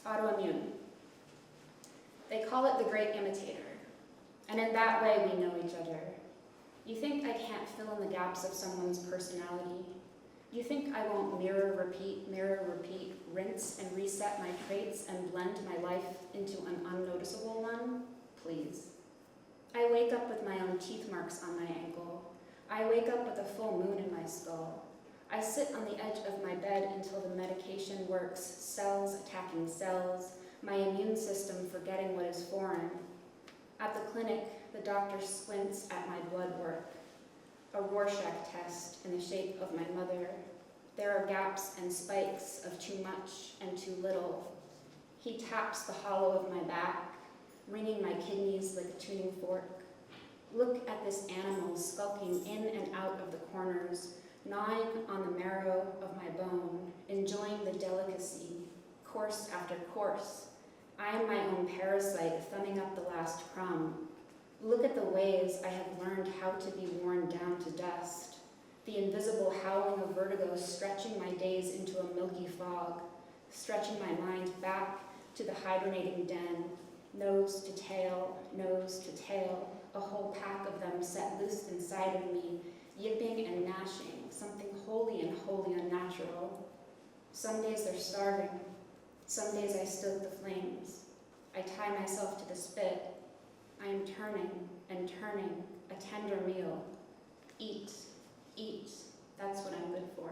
autoimmune. They call it the great imitator, and in that way we know each other. You think I can't fill in the gaps of someone's personality? You think I won't mirror, repeat, rinse and reset my traits and blend my life into an unnoticeable one? Please. I wake up with my own teeth marks on my ankle. I wake up with a full moon in my skull. I sit on the edge of my bed until the medication works, cells attacking cells, my immune system forgetting what is foreign. At the clinic, the doctor squints at my blood work, a Rorschach test in the shape of my mother. There are gaps and spikes of too much and too little. He taps the hollow of my back, ringing my kidneys like a tuning fork. Look at this animal skulking in and out of the corners, gnawing on the marrow of my bone, enjoying the delicacy, course after course. I am my own parasite, thumbing up the last crumb. Look at the ways I have learned how to be worn down to dust. The invisible howling of vertigo stretching my days into a milky fog, stretching my mind back to the hibernating den, nose to tail, a whole pack of them set loose inside of me, yipping and gnashing, something wholly unnatural. Some days they're starving. Some days I stoke the flames. I tie myself to the spit. I am turning and turning, a tender meal. Eat, that's what I'm good for.